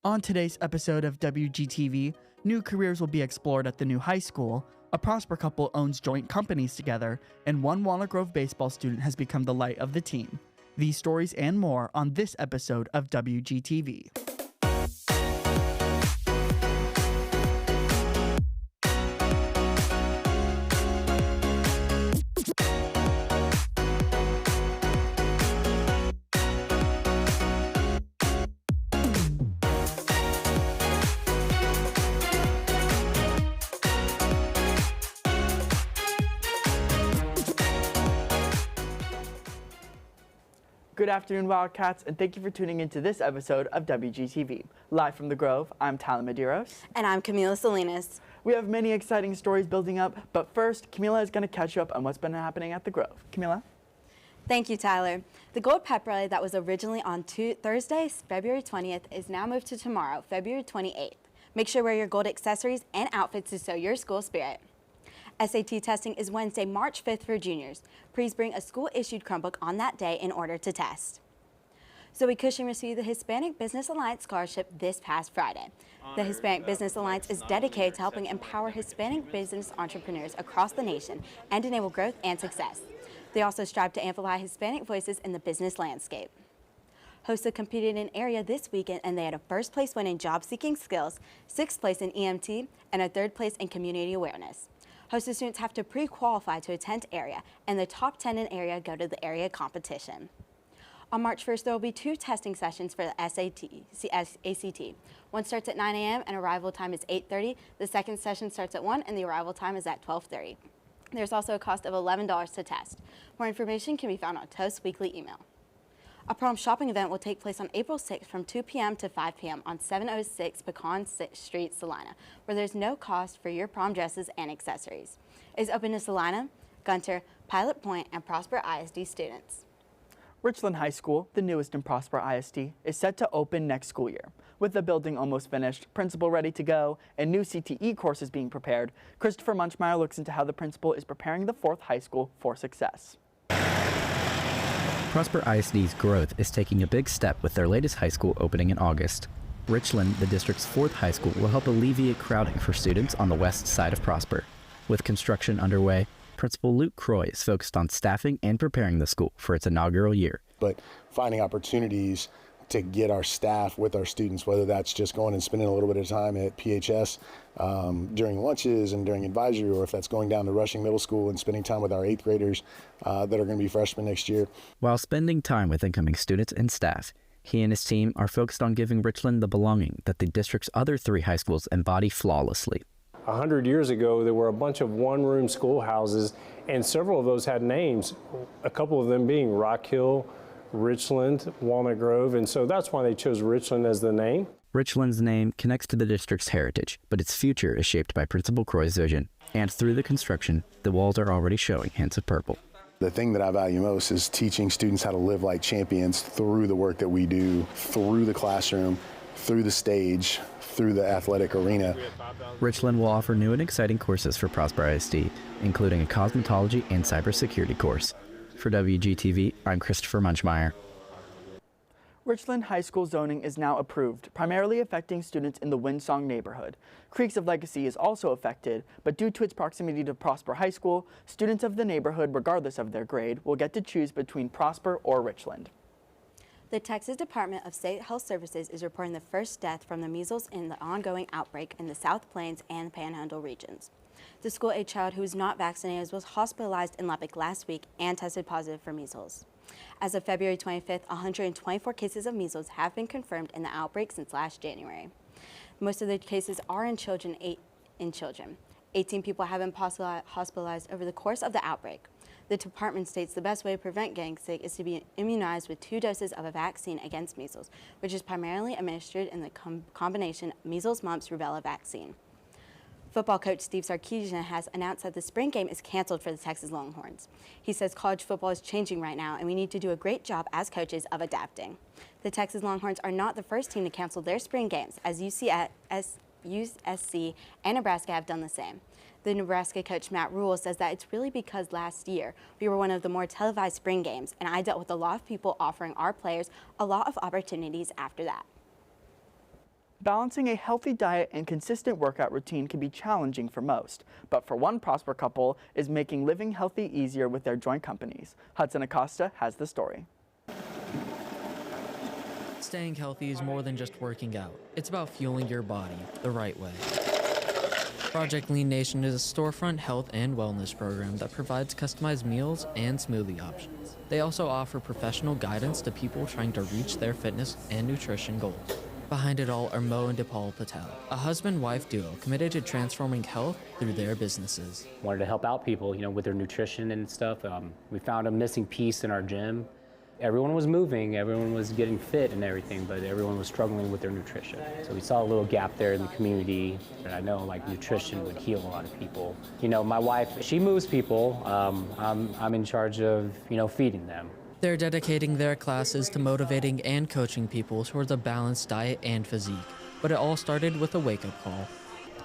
On today's episode of WGTV, new careers will be explored at the new high school, a Prosper couple owns joint companies together, and one Walnut Grove baseball student has become the light of the team. These stories and more on this episode of WGTV. Good afternoon, Wildcats, and thank you for tuning into this episode of WGTV. Live from the Grove, I'm Tyler Medeiros. And I'm Camila Salinas. We have many exciting stories building up, but first, Camila is going to catch you up on what's been happening at the Grove. Camila? Thank you, Tyler. The Gold Pep Rally that was originally on Thursday, February 20th, is now moved to tomorrow, February 28th. Make sure to wear your gold accessories and outfits to show your school spirit. SAT testing is Wednesday, March 5th for juniors. Please bring a school-issued Chromebook on that day in order to test. Zoe Cushing received the Hispanic Business Alliance Scholarship this past Friday. The Hispanic Business Alliance is dedicated to helping empower Hispanic business entrepreneurs across the nation and enable growth and success. They also strive to amplify Hispanic voices in the business landscape. HOSA competed in area this weekend, and they had a first place win in job-seeking skills, 6th place in EMT, and a 3rd place in community awareness. HOSA students have to pre-qualify to attend area, and the top 10 in area go to the area competition. On March 1st, there will be 2 testing sessions for the ACT. One starts at 9 a.m. and arrival time is 8:30. The second session starts at 1 and the arrival time is at 12:30. There's also a cost of $11 to test. More information can be found on TOAST weekly email. A prom shopping event will take place on April 6th from 2 p.m. to 5 p.m. on 706 Pecan Street, Salina, where there's no cost for your prom dresses and accessories. It's open to Salina, Gunter, Pilot Point, and Prosper ISD students. Richland High School, the newest in Prosper ISD, is set to open next school year. With the building almost finished, principal ready to go, and new CTE courses being prepared, Christopher Munchmeyer looks into how the principal is preparing the 4th high school for success. Prosper ISD's growth is taking a big step with their latest high school opening in August. Richland, the district's 4th high school, will help alleviate crowding for students on the west side of Prosper. With construction underway, Principal Luke Croy is focused on staffing and preparing the school for its inaugural year. But finding opportunities to get our staff with our students, whether that's just going and spending a little bit of time at PHS during lunches and during advisory, or if that's going down to Rushing Middle School and spending time with our 8th graders that are going to be freshmen next year. While spending time with incoming students and staff, he and his team are focused on giving Richland the belonging that the district's other 3 high schools embody flawlessly. 100 years ago, there were a bunch of one-room schoolhouses, and several of those had names, a couple of them being Rock Hill, Richland, Walnut Grove, and so that's why they chose Richland as the name. Richland's name connects to the district's heritage, but its future is shaped by Principal Croy's vision. And through the construction, the walls are already showing hints of purple. The thing that I value most is teaching students how to live like champions through the work that we do, through the classroom, through the stage, through the athletic arena. Richland will offer new and exciting courses for Prosper ISD, including a cosmetology and cybersecurity course. For WGTV, I'm Christopher Munchmeyer. Richland High School zoning is now approved, primarily affecting students in the Windsong neighborhood. Creeks of Legacy is also affected, but due to its proximity to Prosper High School, students of the neighborhood, regardless of their grade, will get to choose between Prosper or Richland. The Texas Department of State Health Services is reporting the first death from the measles in the ongoing outbreak in the South Plains and Panhandle regions. The school-age child who was not vaccinated was hospitalized in Lubbock last week and tested positive for measles. As of February 25th, 124 cases of measles have been confirmed in the outbreak since last January. Most of the cases are in children. 18 people have been hospitalized over the course of the outbreak. The department states the best way to prevent getting sick is to be immunized with 2 doses of a vaccine against measles, which is primarily administered in the combination measles, mumps, rubella vaccine. Football coach Steve Sarkisian has announced that the spring game is canceled for the Texas Longhorns. He says college football is changing right now, and we need to do a great job as coaches of adapting. The Texas Longhorns are not the first team to cancel their spring games, as USC and Nebraska have done the same. The Nebraska coach Matt Rule says that it's really because last year we were one of the more televised spring games, and I dealt with a lot of people offering our players a lot of opportunities after that. Balancing a healthy diet and consistent workout routine can be challenging for most, but for one Prosper couple is making living healthy easier with their joint companies. Hudson Acosta has the story. Staying healthy is more than just working out. It's about fueling your body the right way. Project Lean Nation is a storefront health and wellness program that provides customized meals and smoothie options. They also offer professional guidance to people trying to reach their fitness and nutrition goals. Behind it all are Mo and DePaul Patel, a husband-wife duo committed to transforming health through their businesses. Wanted to help out people, with their nutrition and stuff. We found a missing piece in our gym. Everyone was moving, everyone was getting fit and everything, but everyone was struggling with their nutrition. So we saw a little gap there in the community, and I know nutrition would heal a lot of people. My wife, she moves people. I'm in charge of, feeding them. They're dedicating their classes to motivating and coaching people towards a balanced diet and physique. But it all started with a wake-up call.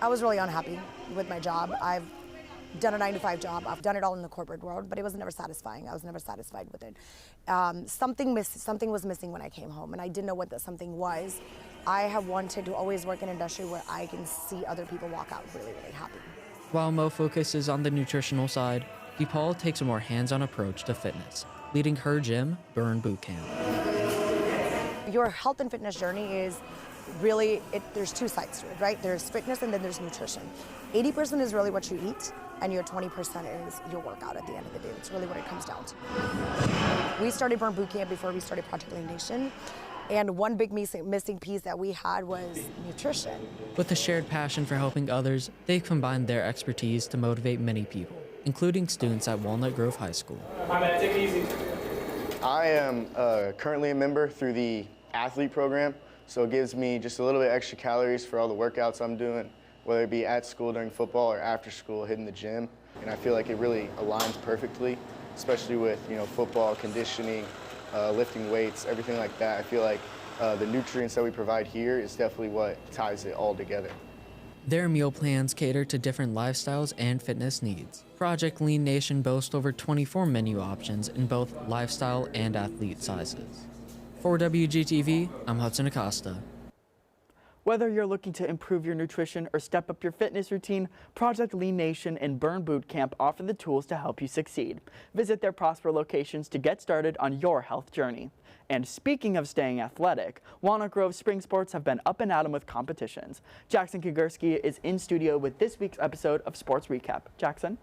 I was really unhappy with my job. I've done a 9-to-5 job. I've done it all in the corporate world, but it was never satisfying. I was never satisfied with it. Something was missing when I came home, and I didn't know what that something was. I have wanted to always work in an industry where I can see other people walk out really, really happy. While Mo focuses on the nutritional side, DePaul takes a more hands-on approach to fitness, leading her gym, Burn Boot Camp. Your health and fitness journey is really, there's two sides to it, right? There's fitness and then there's nutrition. 80% is really what you eat, and your 20% is your workout at the end of the day. That's really what it comes down to. We started Burn Boot Camp before we started Project Lean Nation, and one big missing piece that we had was nutrition. With a shared passion for helping others, they've combined their expertise to motivate many people, including students at Walnut Grove High School. I am currently a member through the athlete program, so it gives me just a little bit extra calories for all the workouts I'm doing, whether it be at school during football or after school hitting the gym. And I feel like it really aligns perfectly, especially with football, conditioning, lifting weights, everything like that. I feel like the nutrients that we provide here is definitely what ties it all together. Their meal plans cater to different lifestyles and fitness needs. Project Lean Nation boasts over 24 menu options in both lifestyle and athlete sizes. For WGTV, I'm Hudson Acosta. Whether you're looking to improve your nutrition or step up your fitness routine, Project Lean Nation and Burn Boot Camp offer the tools to help you succeed. Visit their Prosper locations to get started on your health journey. And speaking of staying athletic, Walnut Grove Spring Sports have been up and at 'em with competitions. Jackson Kagurski is in studio with this week's episode of Sports Recap. Jackson?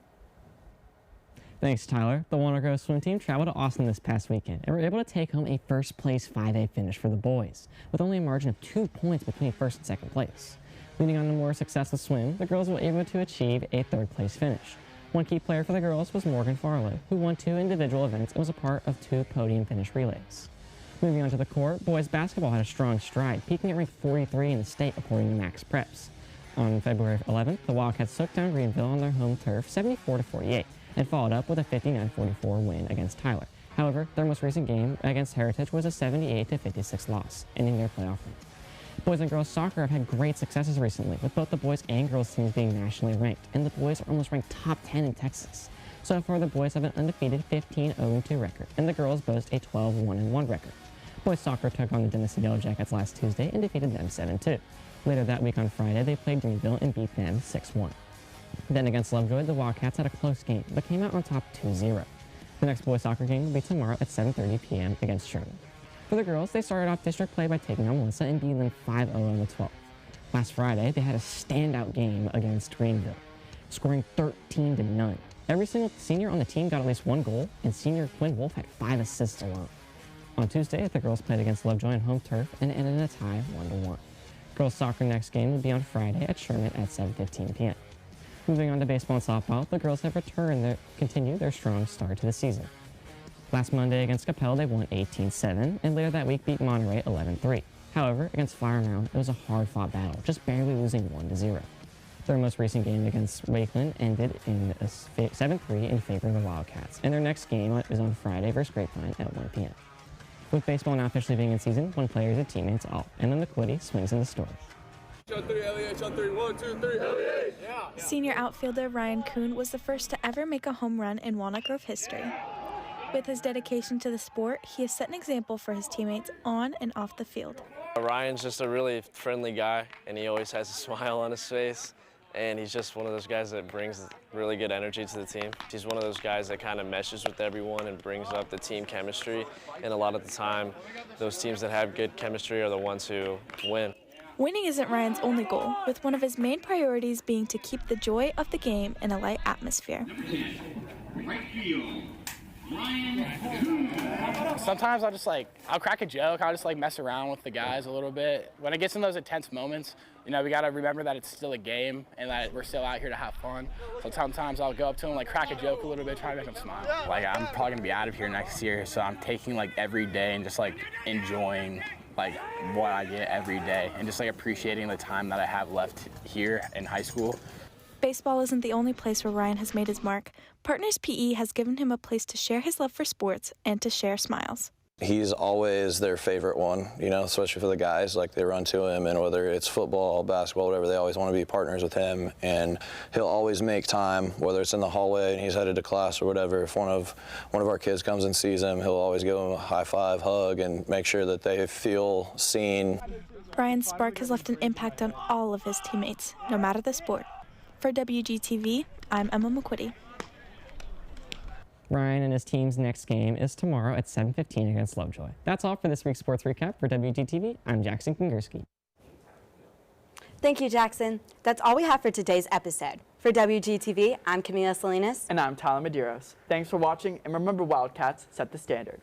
Thanks, Tyler. The Walnut Grove swim team traveled to Austin this past weekend and were able to take home a first-place 5A finish for the boys, with only a margin of 2 points between first and second place. Leading on to more success with swim, the girls were able to achieve a third-place finish. One key player for the girls was Morgan Farlow, who won 2 individual events and was a part of 2 podium finish relays. Moving on to the court, boys basketball had a strong stride, peaking at rank 43 in the state according to Max Preps. On February 11th, the Wildcats took down Greenville on their home turf 74-48 and followed up with a 59-44 win against Tyler. However, their most recent game against Heritage was a 78-56 loss, ending their playoff run. Boys and girls soccer have had great successes recently, with both the boys and girls teams being nationally ranked, and the boys are almost ranked top 10 in Texas. So far, the boys have an undefeated 15-0-2 record, and the girls boast a 12-1-1 record. Boys soccer took on the Tennessee Yellow Jackets last Tuesday and defeated them 7-2. Later that week on Friday, they played Greenville and beat them 6-1. Then against Lovejoy, the Wildcats had a close game, but came out on top 2-0. The next boys soccer game will be tomorrow at 7:30 p.m. against Sherman. For the girls, they started off district play by taking on Melissa and beating them 5-0 on the 12th. Last Friday, they had a standout game against Greenville, scoring 13-0. Every single senior on the team got at least 1 goal, and senior Quinn Wolf had 5 assists alone. On Tuesday, the girls played against Lovejoy on home turf and ended in a tie 1-1. Girls soccer next game will be on Friday at Sherman at 7:15 p.m. Moving on to baseball and softball, the girls have continued their strong start to the season. Last Monday against Capel, they won 18-7, and later that week beat Monterey 11-3. However, against Flower Mound, it was a hard-fought battle, just barely losing 1-0. Their most recent game against Wakeland ended in a 7-3 in favor of the Wildcats, and their next game is on Friday versus Grapevine at 1 p.m. With baseball now officially being in season, one player is a teammate's all, and then the Quiddy swings in the story. Shot 3, LEH, shot 3, 1, 2, 3, LEH! Yeah. Senior outfielder Ryan Kuhn was the first to ever make a home run in Walnut Grove history. With his dedication to the sport, he has set an example for his teammates on and off the field. Ryan's just a really friendly guy, and he always has a smile on his face, and he's just one of those guys that brings really good energy to the team. He's one of those guys that kind of meshes with everyone and brings up the team chemistry, and a lot of the time, those teams that have good chemistry are the ones who win. Winning isn't Ryan's only goal, with one of his main priorities being to keep the joy of the game in a light atmosphere. Sometimes I'll crack a joke, I'll just mess around with the guys a little bit. When it gets in those intense moments, we gotta remember that it's still a game and that we're still out here to have fun. So sometimes I'll go up to them, crack a joke a little bit, try to make them smile. I'm probably gonna be out of here next year, so I'm taking every day and just enjoying what I get every day and just appreciating the time that I have left here in high school. Baseball isn't the only place where Ryan has made his mark. Partners PE has given him a place to share his love for sports and to share smiles. He's always their favorite one, especially for the guys. They run to him, and whether it's football, basketball, whatever, they always want to be partners with him. And he'll always make time, whether it's in the hallway and he's headed to class or whatever. If one of our kids comes and sees him, he'll always give them a high five, hug, and make sure that they feel seen. Ryan's spark has left an impact on all of his teammates, no matter the sport. For WGTV, I'm Emma McQuitty. Ryan and his team's next game is tomorrow at 7:15 against Lovejoy. That's all for this week's sports recap. For WGTV, I'm Jackson Kongursky. Thank you, Jackson. That's all we have for today's episode. For WGTV, I'm Camila Salinas. And I'm Tyler Medeiros. Thanks for watching, and remember, Wildcats set the standard.